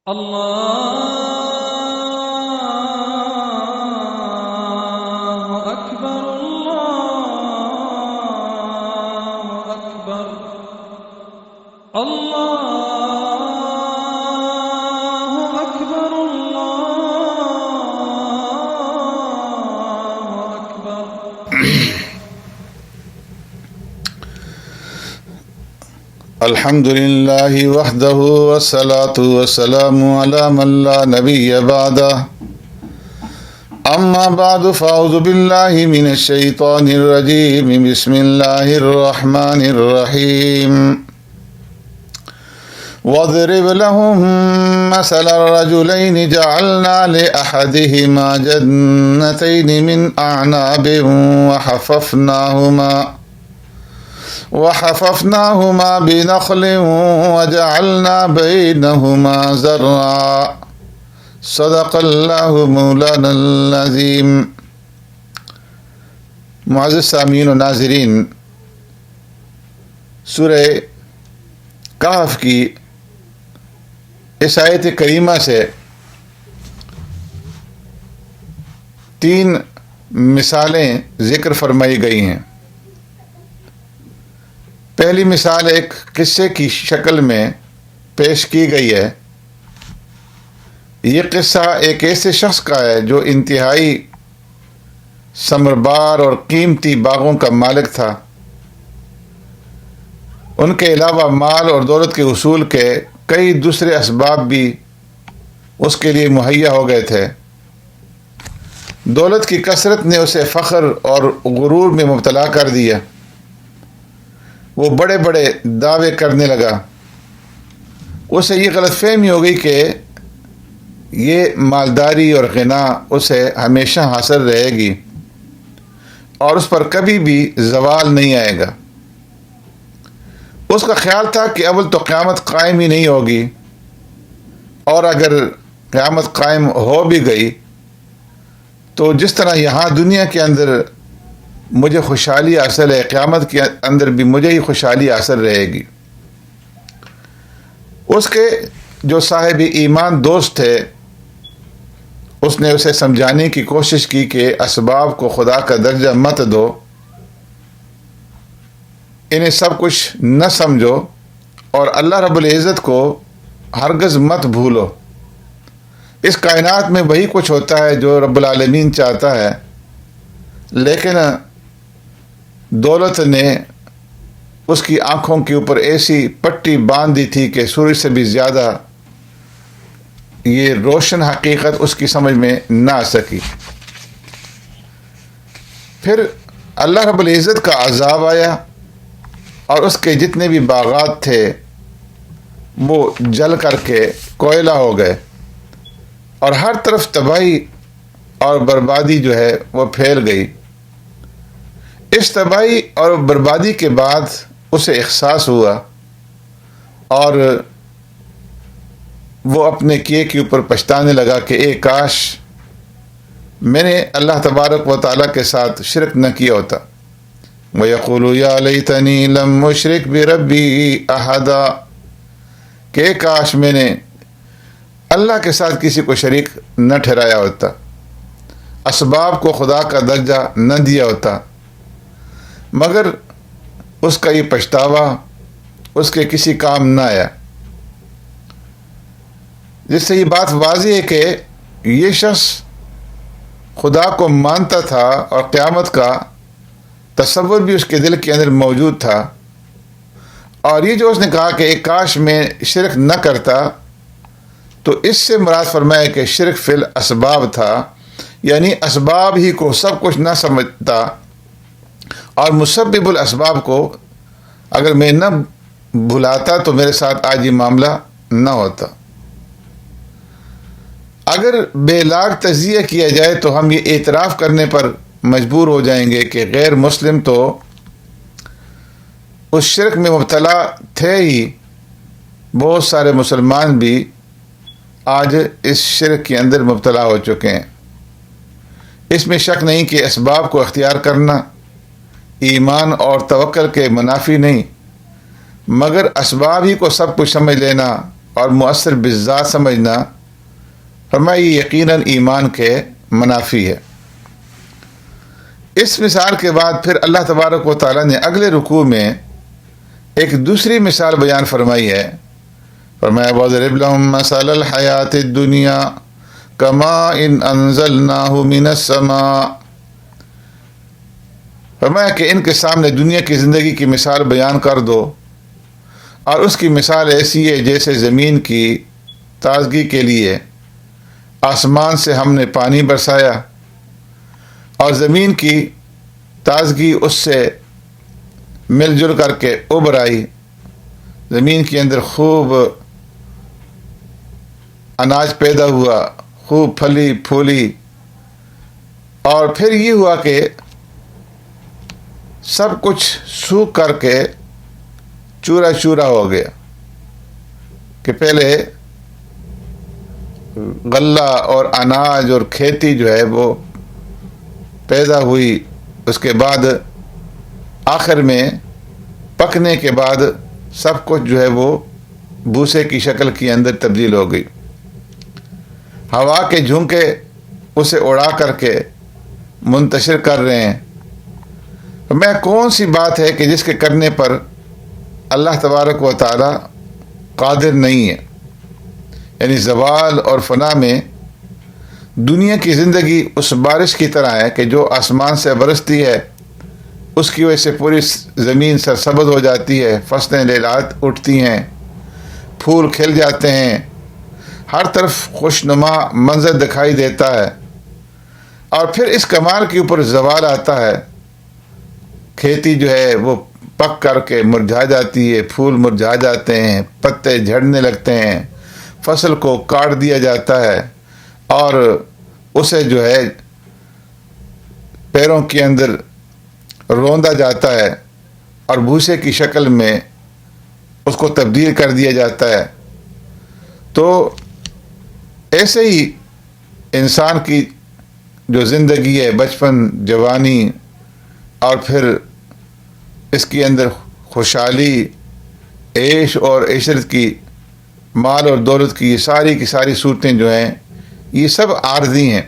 الله أكبر الله أكبر الله أكبر الله أكبر. الحمد لله وحده والصلاة والسلام على من لا نبي بعده أما بعد فأعوذ بالله من الشيطان الرجيم بسم الله الرحمن الرحيم واضرب لهم مثل الرجلين جعلنا لأحدهما جنتين من أعناب وحففناهما بنخل وجعلنا بينهما زرعا صدق اللہ مولانا العظیم. معزز سامعین و ناظرین، سورہ کہف کی اس آیت کریمہ سے تین مثالیں ذکر فرمائی گئی ہیں. پہلی مثال ایک قصے کی شکل میں پیش کی گئی ہے. یہ قصہ ایک ایسے شخص کا ہے جو انتہائی ثمربار اور قیمتی باغوں کا مالک تھا. ان کے علاوہ مال اور دولت کے حصول کے کئی دوسرے اسباب بھی اس کے لیے مہیا ہو گئے تھے. دولت کی کثرت نے اسے فخر اور غرور میں مبتلا کر دیا. وہ بڑے بڑے دعوے کرنے لگا. اسے یہ غلط فہمی ہو گئی کہ یہ مالداری اور غنا اسے ہمیشہ حاصل رہے گی اور اس پر کبھی بھی زوال نہیں آئے گا. اس کا خیال تھا کہ اول تو قیامت قائم ہی نہیں ہوگی، اور اگر قیامت قائم ہو بھی گئی تو جس طرح یہاں دنیا کے اندر مجھے خوشحالی حاصل ہے، قیامت کے اندر بھی مجھے ہی خوشحالی حاصل رہے گی. اس کے جو صاحب ایمان دوست تھے، اس نے اسے سمجھانے کی کوشش کی کہ اسباب کو خدا کا درجہ مت دو، انہیں سب کچھ نہ سمجھو، اور اللہ رب العزت کو ہرگز مت بھولو. اس کائنات میں وہی کچھ ہوتا ہے جو رب العالمین چاہتا ہے، لیکن دولت نے اس کی آنکھوں کے اوپر ایسی پٹی باندھ دی تھی کہ سورج سے بھی زیادہ یہ روشن حقیقت اس کی سمجھ میں نہ آ سکی. پھر اللہ رب العزت کا عذاب آیا اور اس کے جتنے بھی باغات تھے وہ جل کر کے کوئلہ ہو گئے، اور ہر طرف تباہی اور بربادی جو ہے وہ پھیل گئی. اس تباہی اور بربادی کے بعد اسے احساس ہوا اور وہ اپنے کیے کے اوپر پچھتانے لگا کہ اے کاش میں نے اللہ تبارک و تعالیٰ کے ساتھ شرک نہ کیا ہوتا. وَيَقُولُ يَا لَيْتَنِي لَمْ أُشْرِكْ بِرَبِّي أَحَدًا، کہ کاش میں نے اللہ کے ساتھ کسی کو شریک نہ ٹھہرایا ہوتا، اسباب کو خدا کا درجہ نہ دیا ہوتا. مگر اس کا یہ پچھتاوا اس کے کسی کام نہ آیا، جس سے یہ بات واضح ہے کہ یہ شخص خدا کو مانتا تھا اور قیامت کا تصور بھی اس کے دل کے اندر موجود تھا. اور یہ جو اس نے کہا کہ ایک کاش میں شرک نہ کرتا، تو اس سے مراد فرمایا کہ شرک فی الاسباب تھا، یعنی اسباب ہی کو سب کچھ نہ سمجھتا، اور مسبب الاسباب کو اگر میں نہ بھلاتا تو میرے ساتھ آج یہ معاملہ نہ ہوتا. اگر بے لاگ تجزیہ کیا جائے تو ہم یہ اعتراف کرنے پر مجبور ہو جائیں گے کہ غیر مسلم تو اس شرک میں مبتلا تھے ہی، بہت سارے مسلمان بھی آج اس شرک کے اندر مبتلا ہو چکے ہیں. اس میں شک نہیں کہ اسباب کو اختیار کرنا ایمان اور توکل کے منافی نہیں، مگر اسباب ہی کو سب کچھ سمجھ لینا اور مؤثر بالذات سمجھنا، فرمایا یہ یقیناً ایمان کے منافی ہے۔ اس مثال کے بعد پھر اللہ تبارک و تعالیٰ نے اگلے رکوع میں ایک دوسری مثال بیان فرمائی ہے۔ فرمایا وَاضْرِبْ لَهُم مَّثَلَ الْحَيَاةِ الدُّنْيَا كَمَاءٍ أَنزَلْنَاهُ مِنَ السَّمَاءِ، فرمایا کہ ان کے سامنے دنیا کی زندگی کی مثال بیان کر دو، اور اس کی مثال ایسی ہے جیسے زمین کی تازگی کے لیے آسمان سے ہم نے پانی برسایا، اور زمین کی تازگی اس سے مل جل کر کے ابھر آئی، زمین کے اندر خوب اناج پیدا ہوا، خوب پھلی پھولی، اور پھر یہ ہوا کہ سب کچھ سوکھ کر کے چورا چورا ہو گیا، کہ پہلے غلہ اور اناج اور کھیتی جو ہے وہ پیدا ہوئی، اس کے بعد آخر میں پکنے کے بعد سب کچھ جو ہے وہ بھوسے کی شکل کے اندر تبدیل ہو گئی، ہوا کے جھونکے اسے اڑا کر کے منتشر کر رہے ہیں۔ میں کون سی بات ہے کہ جس کے کرنے پر اللہ تبارک و تعالی قادر نہیں ہے؟ یعنی زوال اور فنا میں دنیا کی زندگی اس بارش کی طرح ہے کہ جو آسمان سے برستی ہے، اس کی وجہ سے پوری زمین سرسبز ہو جاتی ہے، فصلیں لہلہات اٹھتی ہیں، پھول کھل جاتے ہیں، ہر طرف خوشنما منظر دکھائی دیتا ہے، اور پھر اس کمال کے اوپر زوال آتا ہے، کھیتی جو ہے وہ پک کر کے مرجھا جاتی ہے، پھول مرجھا جاتے ہیں، پتے جھڑنے لگتے ہیں، فصل کو کاٹ دیا جاتا ہے، اور اسے جو ہے پیروں کے اندر روندا جاتا ہے، اور بھوسے کی شکل میں اس کو تبدیل کر دیا جاتا ہے۔ تو ایسے ہی انسان کی جو زندگی ہے، بچپن، جوانی، اور پھر اس کے اندر خوشحالی، عیش اور عشرت کی، مال اور دولت کی یہ ساری صورتیں جو ہیں یہ سب عارضی ہیں۔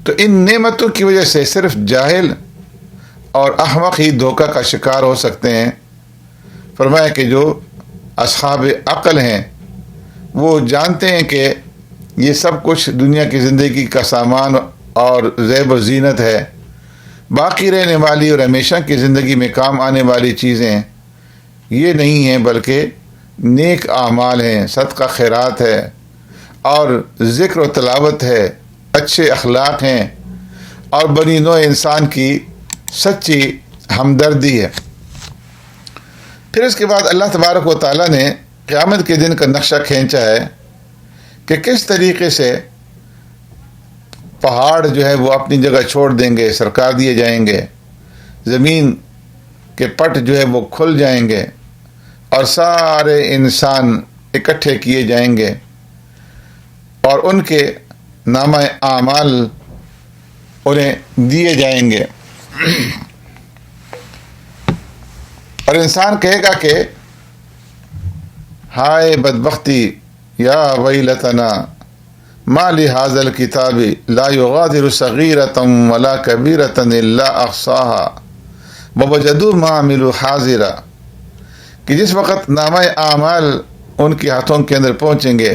تو ان نعمتوں کی وجہ سے صرف جاہل اور احمق ہی دھوکہ کا شکار ہو سکتے ہیں۔ فرمایا کہ جو اصحاب عقل ہیں وہ جانتے ہیں کہ یہ سب کچھ دنیا کی زندگی کا سامان اور زیب و زینت ہے، باقی رہنے والی اور ہمیشہ کی زندگی میں کام آنے والی چیزیں یہ نہیں ہیں، بلکہ نیک اعمال ہیں، صدقہ خیرات ہے، اور ذکر و تلاوت ہے، اچھے اخلاق ہیں، اور بنی نوع انسان کی سچی ہمدردی ہے۔ پھر اس کے بعد اللہ تبارک و تعالیٰ نے قیامت کے دن کا نقشہ کھینچا ہے کہ کس طریقے سے پہاڑ جو ہے وہ اپنی جگہ چھوڑ دیں گے، سرکار دیے جائیں گے، زمین کے پٹ جو ہے وہ کھل جائیں گے، اور سارے انسان اکٹھے کیے جائیں گے، اور ان کے نامہ اعمال انہیں دیے جائیں گے، اور انسان کہے گا کہ ہائے بدبختی، یا ویلتنا ما لہذا الکتاب لا یغادر صغیرۃ ولا کبیرۃ الا احصاها ووجدوا ما عملوا حاضرا، کہ جس وقت نامہ اعمال ان کے ہاتھوں کے اندر پہنچیں گے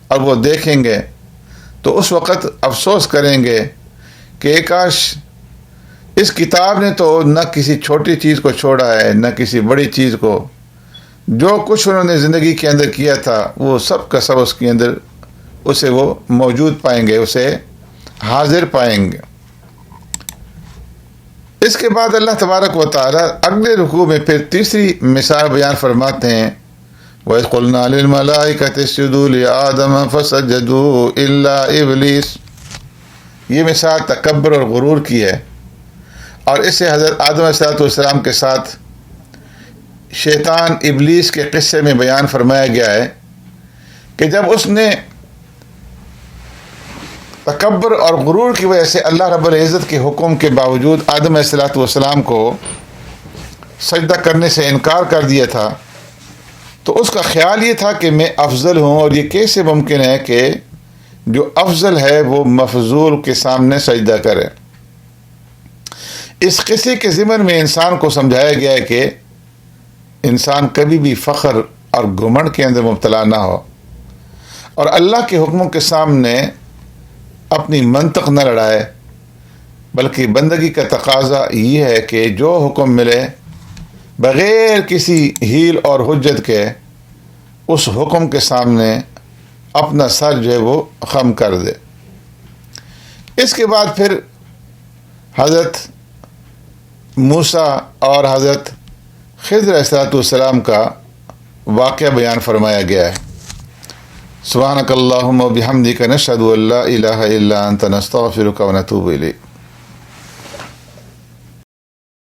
اور وہ دیکھیں گے تو اس وقت افسوس کریں گے کہ کاش اس کتاب نے تو نہ کسی چھوٹی چیز کو چھوڑا ہے نہ کسی بڑی چیز کو، جو کچھ انہوں نے زندگی کے اندر کیا تھا وہ سب کا سب اس کے اندر اسے وہ موجود پائیں گے، اسے حاضر پائیں گے۔ اس کے بعد اللہ تبارک و تعالی اگلے رکوع میں پھر تیسری مثال بیان فرماتے ہیں، وَإِذْ قُلْنَا لِلْمَلَائِكَةِ اسْجُدُوا لِآدَمَ فَسَجَدُوا إِلَّا إِبْلِيسَ، یہ مثال تکبر اور غرور کی ہے، اور اسے حضرت آدم علیہ السلام کے ساتھ شیطان ابلیس کے قصے میں بیان فرمایا گیا ہے کہ جب اس نے تکبر اور غرور کی وجہ سے اللہ رب العزت کے حکم کے باوجود آدم علیہ السلام کو سجدہ کرنے سے انکار کر دیا تھا، تو اس کا خیال یہ تھا کہ میں افضل ہوں، اور یہ کیسے ممکن ہے کہ جو افضل ہے وہ مفضول کے سامنے سجدہ کرے۔ اس قصے کے ضمن میں انسان کو سمجھایا گیا ہے کہ انسان کبھی بھی فخر اور گھمنڈ کے اندر مبتلا نہ ہو، اور اللہ کے حکموں کے سامنے اپنی منطق نہ لڑائے، بلکہ بندگی کا تقاضا یہ ہے کہ جو حکم ملے بغیر کسی ہیل اور حجت کے اس حکم کے سامنے اپنا سر جو ہے وہ خم کر دے۔ اس کے بعد پھر حضرت موسیٰ اور حضرت خضر علیہ السلام کا واقعہ بیان فرمایا گیا ہے۔ سبحانک اللہم و بحمدک نشہد ان لا الہ الا انت نستغفرک و نتوب الیک۔